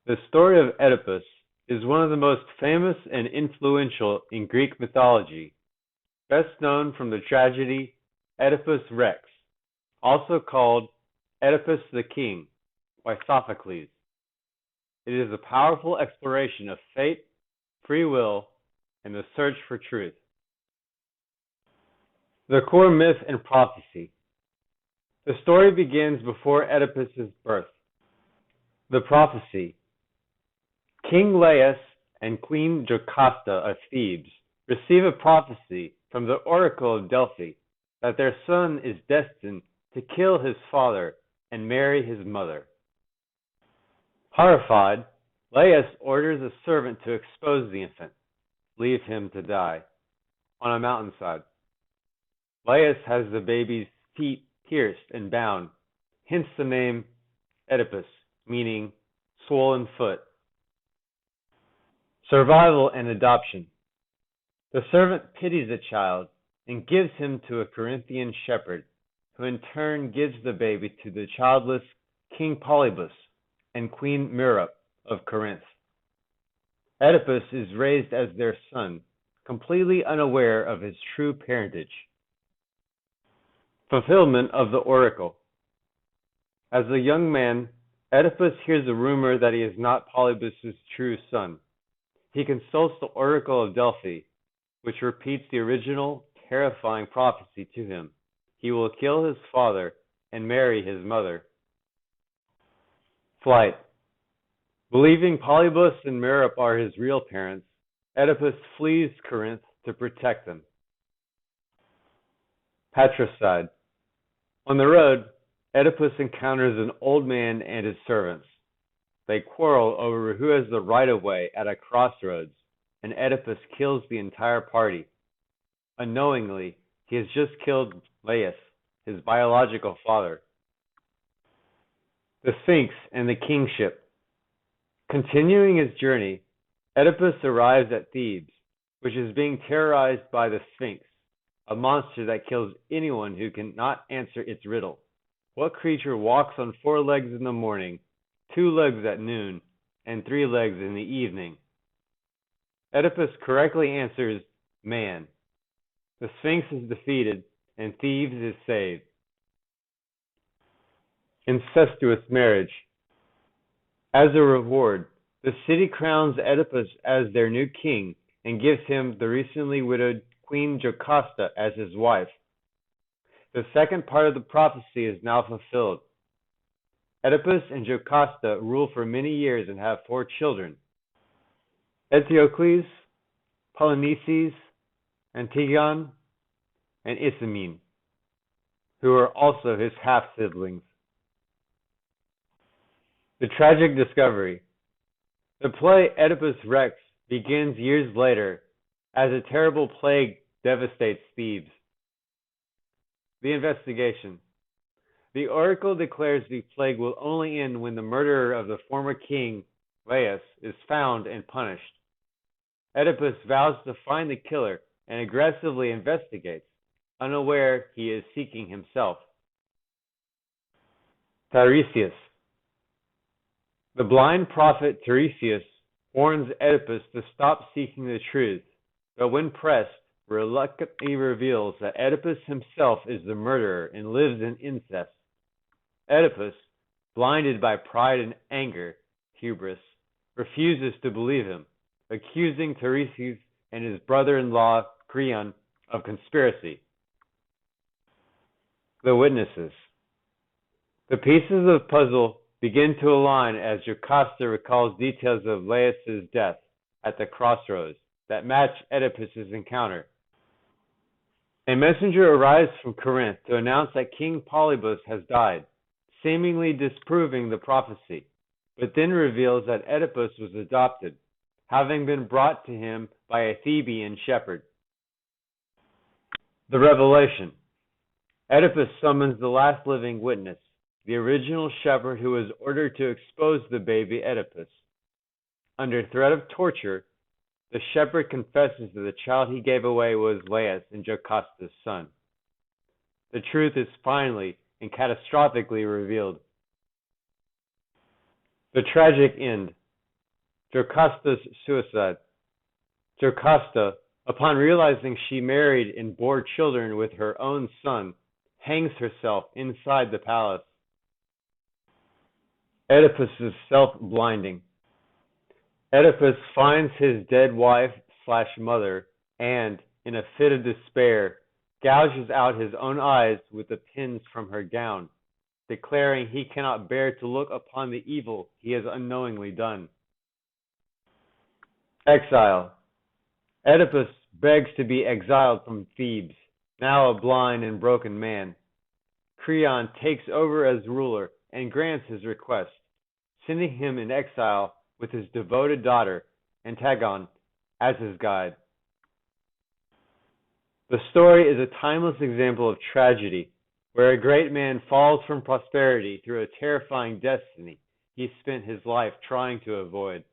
The story of Oedipus is one of the most famous and influential in Greek mythology, best known from the tragedy Oedipus Rex, also called Oedipus the King by Sophocles. It is a powerful exploration of fate, free will, and the search for truth. The core myth and prophecy. The story begins before Oedipus's birth. The prophecy. King Laius and Queen Jocasta of Thebes receive a prophecy from the Oracle of Delphi that their son is destined to kill his father and marry his mother. Horrified, Laius orders a servant to expose the infant, leave him to die, on a mountainside. Laius has the baby's feet pierced and bound, hence the name Oedipus, meaning swollen foot. Survival and adoption. The servant pities the child and gives him to a Corinthian shepherd, who in turn gives the baby to the childless King Polybus and Queen Merope of Corinth. Oedipus is raised as their son, completely unaware of his true parentage. Fulfillment of the oracle. As a young man, Oedipus hears a rumor that he is not Polybus's true son. He consults the Oracle of Delphi, which repeats the original, terrifying prophecy to him. He will kill his father and marry his mother. Flight. Believing Polybus and Merope are his real parents, Oedipus flees Corinth to protect them. Patricide. On the road, Oedipus encounters an old man and his servants. They quarrel over who has the right-of-way at a crossroads, and Oedipus kills the entire party. Unknowingly, he has just killed Laius, his biological father. The Sphinx and the Kingship. Continuing his journey, Oedipus arrives at Thebes, which is being terrorized by the Sphinx, a monster that kills anyone who cannot answer its riddle. What creature walks on 4 legs in the morning, 2 legs at noon, and 3 legs in the evening? Oedipus correctly answers, man. The Sphinx is defeated, and Thebes is saved. Incestuous marriage. As a reward, the city crowns Oedipus as their new king and gives him the recently widowed Queen Jocasta as his wife. The second part of the prophecy is now fulfilled. Oedipus and Jocasta rule for many years and have 4 children: Eteocles, Polynices, Antigone, and Ismene, who are also his half-siblings. The tragic discovery. The play Oedipus Rex begins years later as a terrible plague devastates Thebes. The investigation. The oracle declares the plague will only end when the murderer of the former king, Laius, is found and punished. Oedipus vows to find the killer and aggressively investigates, unaware he is seeking himself. Tiresias. The blind prophet Tiresias warns Oedipus to stop seeking the truth, but when pressed, reluctantly reveals that Oedipus himself is the murderer and lives in incest. Oedipus, blinded by pride and anger, hubris, refuses to believe him, accusing Tiresias and his brother-in-law Creon of conspiracy. The witnesses. The pieces of puzzle begin to align as Jocasta recalls details of Laius' death at the crossroads that match Oedipus' encounter. A messenger arrives from Corinth to announce that King Polybus has died, seemingly disproving the prophecy, but then reveals that Oedipus was adopted, having been brought to him by a Theban shepherd. The revelation. Oedipus summons the last living witness, the original shepherd who was ordered to expose the baby Oedipus. Under threat of torture, the shepherd confesses that the child he gave away was Laius and Jocasta's son. The truth is finally and catastrophically revealed. The tragic end. Jocasta's suicide. Jocasta, upon realizing she married and bore children with her own son, hangs herself inside the palace. Oedipus's self-blinding. Oedipus finds his dead wife/mother and, in a fit of despair, gouges out his own eyes with the pins from her gown, declaring he cannot bear to look upon the evil he has unknowingly done. Exile. Oedipus begs to be exiled from Thebes, now a blind and broken man. Creon takes over as ruler and grants his request, sending him in exile with his devoted daughter, Antigone, as his guide. The story is a timeless example of tragedy, where a great man falls from prosperity through a terrifying destiny he spent his life trying to avoid.